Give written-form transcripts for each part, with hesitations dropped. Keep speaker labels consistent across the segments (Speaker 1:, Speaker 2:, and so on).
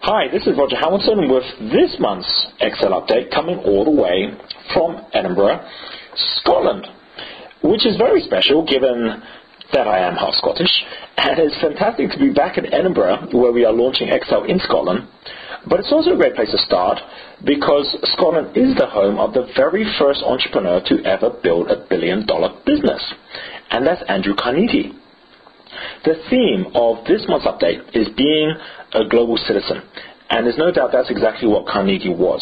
Speaker 1: Hi, this is Roger Hamilton with this month's Excel update coming all the way from Edinburgh, Scotland, which is very special given that I am half Scottish, and it's fantastic to be back in Edinburgh where we are launching Excel in Scotland. But it's also a great place to start because Scotland is the home of the very first entrepreneur to ever build a billion-dollar business, and that's Andrew Carnegie. The theme of this month's update is being a global citizen, and there's no doubt that's exactly what Carnegie was.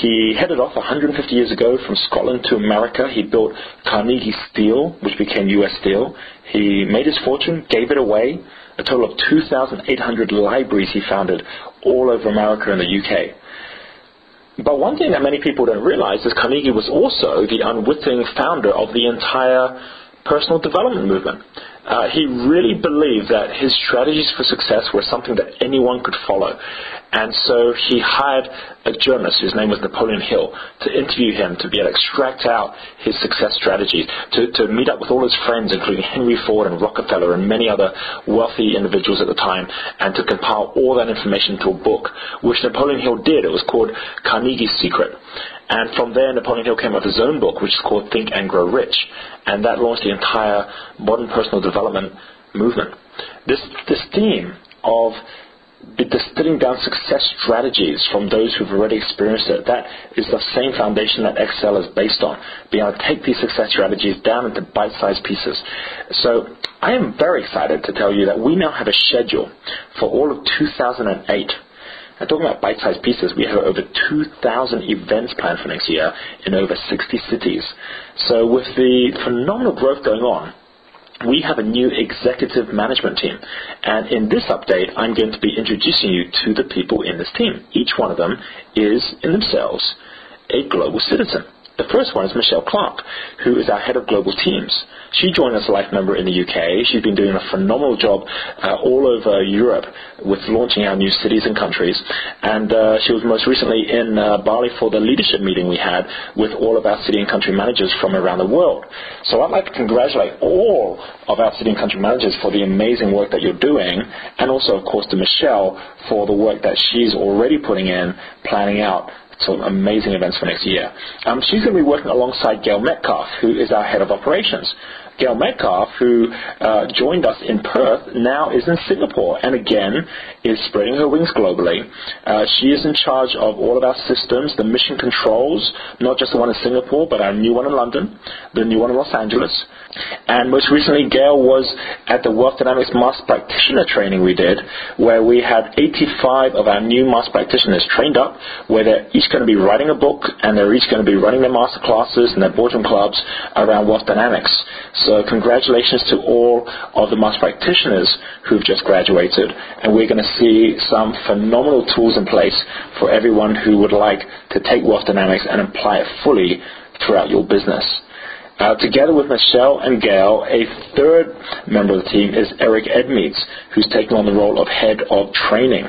Speaker 1: He headed off 150 years ago from Scotland to America. He built Carnegie Steel, which became US Steel. He made his fortune, gave it away. A total of 2,800 libraries he founded all over America and the UK. But one thing that many people don't realize is Carnegie was also the unwitting founder of the entire personal development movement. He really believed that his strategies for success were something that anyone could follow. And so he hired a journalist whose name was Napoleon Hill to interview him, to be able to extract out his success strategies, to meet up with all his friends, including Henry Ford and Rockefeller and many other wealthy individuals at the time, and to compile all that information into a book, which Napoleon Hill did. It was called Carnegie's Secret. And from there, Napoleon Hill came up with his own book, which is called Think and Grow Rich. And that launched the entire modern personal development movement. This theme of distilling down success strategies from those who've already experienced it, that is the same foundation that Excel is based on, being able to take these success strategies down into bite-sized pieces. So I am very excited to tell you that we now have a schedule for all of 2008. And talking about bite-sized pieces, we have over 2,000 events planned for next year in over 60 cities. So with the phenomenal growth going on, we have a new executive management team. And in this update, I'm going to be introducing you to the people in this team. Each one of them is, in themselves, a global citizen. The first one is Michelle Clark, who is our head of global teams. She joined as a life member in the UK. She's been doing a phenomenal job all over Europe with launching our new cities and countries. And she was most recently in Bali for the leadership meeting we had with all of our city and country managers from around the world. So I'd like to congratulate all of our city and country managers for the amazing work that you're doing, and also, of course, to Michelle for the work that she's already putting in, planning out some amazing events for next year. She's going to be working alongside Gail Metcalf, who is our head of operations. Gail Metcalf, who joined us in Perth, now is in Singapore and again is spreading her wings globally. She is in charge of all of our systems, the mission controls, not just the one in Singapore, but our new one in London, the new one in Los Angeles. And most recently, Gail was at the Wealth Dynamics Master Practitioner training we did, where we had 85 of our new Master Practitioners trained up, where they're each going to be writing a book, and they're each going to be running their master classes and their boardroom clubs around Wealth Dynamics. So congratulations to all of the Master Practitioners who've just graduated, and we're going to see some phenomenal tools in place for everyone who would like to take Wealth Dynamics and apply it fully throughout your business. Together with Michelle and Gail, a third member of the team is Eric Edmeades, who's taken on the role of head of training.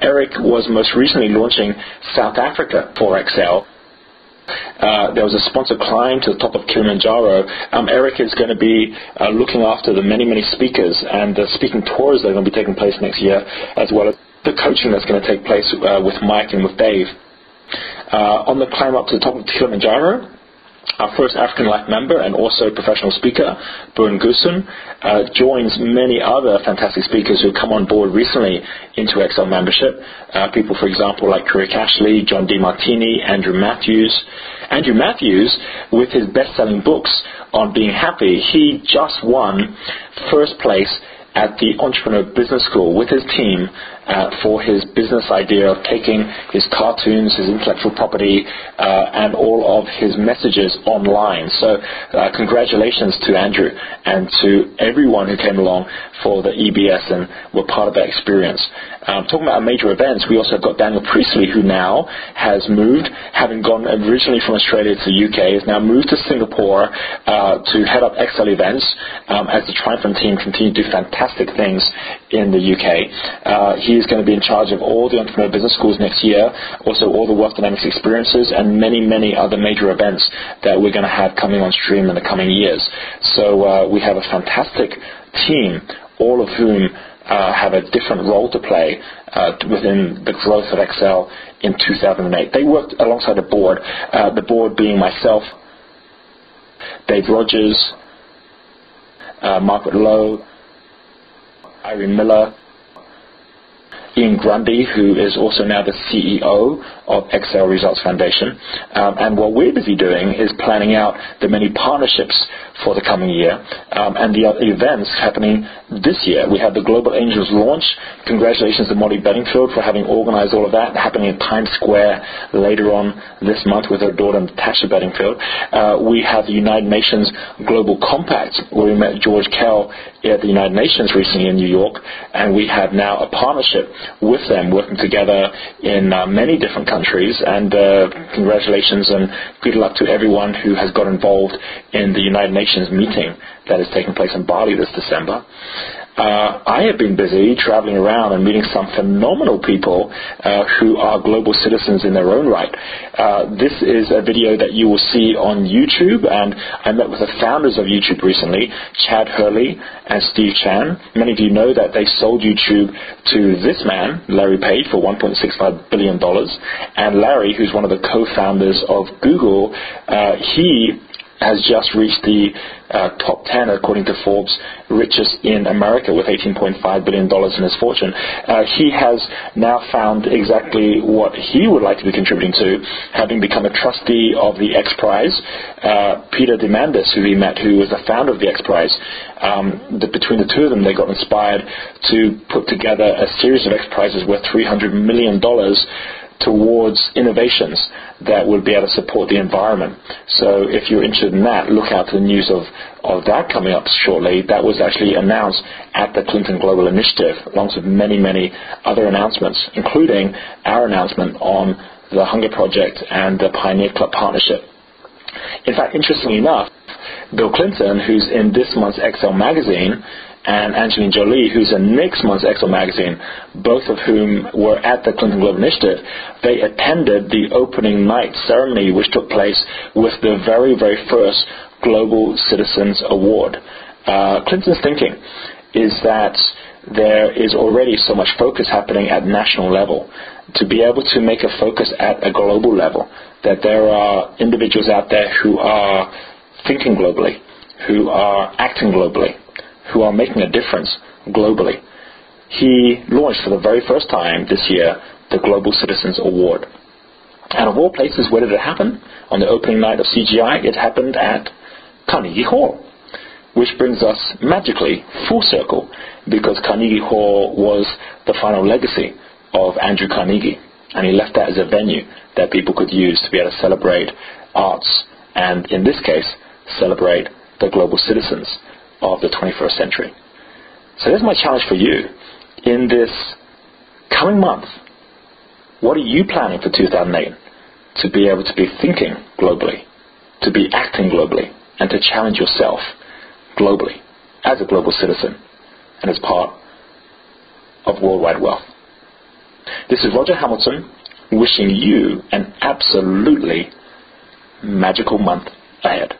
Speaker 1: Eric was most recently launching South Africa for Excel. There was a sponsored climb to the top of Kilimanjaro. Eric is going to be looking after the many speakers and the speaking tours that are going to be taking place next year, as well as the coaching that's going to take place with Mike and with Dave. On the climb up to the top of Kilimanjaro, our first African Life member and also professional speaker, Bern Goosen, joins many other fantastic speakers who have come on board recently into Excel membership. People, for example, like Rick Ashley, John DeMartini, Andrew Matthews. Andrew Matthews, with his best-selling books on being happy, he just won first place at the Entrepreneur Business School with his team for his business idea of taking his cartoons, his intellectual property, and all of his messages online. So congratulations to Andrew and to everyone who came along for the EBS and were part of that experience. Talking about our major events, we also got Daniel Priestley, who now has moved, having gone originally from Australia to the UK, has now moved to Singapore to head up Excel events as the Triumphant team continue to do fantastic things in the UK. He's going to be in charge of all the Entrepreneur Business Schools next year, also all the Wealth Dynamics experiences, and many other major events that we're going to have coming on stream in the coming years. So we have a fantastic team, all of whom have a different role to play within the growth of Excel in 2008. They worked alongside the board being myself, Dave Rogers, Margaret Lowe, Irene Miller, Ian Grundy, who is also now the CEO of Excel Results Foundation. And what we're busy doing is planning out the many partnerships for the coming year and the events happening this year. We have the Global Angels launch. Congratulations to Molly Bedingfield for having organized all of that, happening in Times Square later on this month with her daughter Natasha Bedingfield. We have the United Nations Global Compact, where we met George Kell at the United Nations recently in New York, and we have now a partnership with them working together in many different countries. And congratulations and good luck to everyone who has got involved in the United Nations meeting that is taking place in Bali this December. I have been busy traveling around and meeting some phenomenal people who are global citizens in their own right. This is a video that you will see on YouTube, and I met with the founders of YouTube recently, Chad Hurley and Steve Chan. Many of you know that they sold YouTube to this man, Larry Page, for $1.65 billion. And Larry, who's one of the co-founders of Google, he has just reached the top 10, according to Forbes, richest in America with $18.5 billion in his fortune. He has now found exactly what he would like to be contributing to, having become a trustee of the X Prize. Peter Diamandis, who he met, who was the founder of the X Prize, between the two of them, they got inspired to put together a series of X Prizes worth $300 million towards innovations that will be able to support the environment. So if you're interested in that, look out for the news of that coming up shortly. That was actually announced at the Clinton Global Initiative, along with many, many other announcements, including our announcement on the Hunger Project and the Pioneer Club partnership. In fact, interestingly enough, Bill Clinton, who's in this month's Excel magazine, and Angelina Jolie, who's in next month's Excel magazine, both of whom were at the Clinton Global Initiative, they attended the opening night ceremony, which took place with the very, very first Global Citizens Award. Clinton's thinking is that there is already so much focus happening at national level. To be able to make a focus at a global level, that there are individuals out there who are thinking globally, who are acting globally, who are making a difference globally. He launched for the very first time this year the Global Citizens Award. And of all places, where did it happen? On the opening night of CGI, it happened at Carnegie Hall, which brings us magically full circle, because Carnegie Hall was the final legacy of Andrew Carnegie, and he left that as a venue that people could use to be able to celebrate arts, and in this case, celebrate the global citizens of the 21st century. So there's my challenge for you. In this coming month, what are you planning for 2008? To be able to be thinking globally, to be acting globally, and to challenge yourself globally as a global citizen and as part of worldwide wealth. This is Roger Hamilton wishing you an absolutely magical month ahead.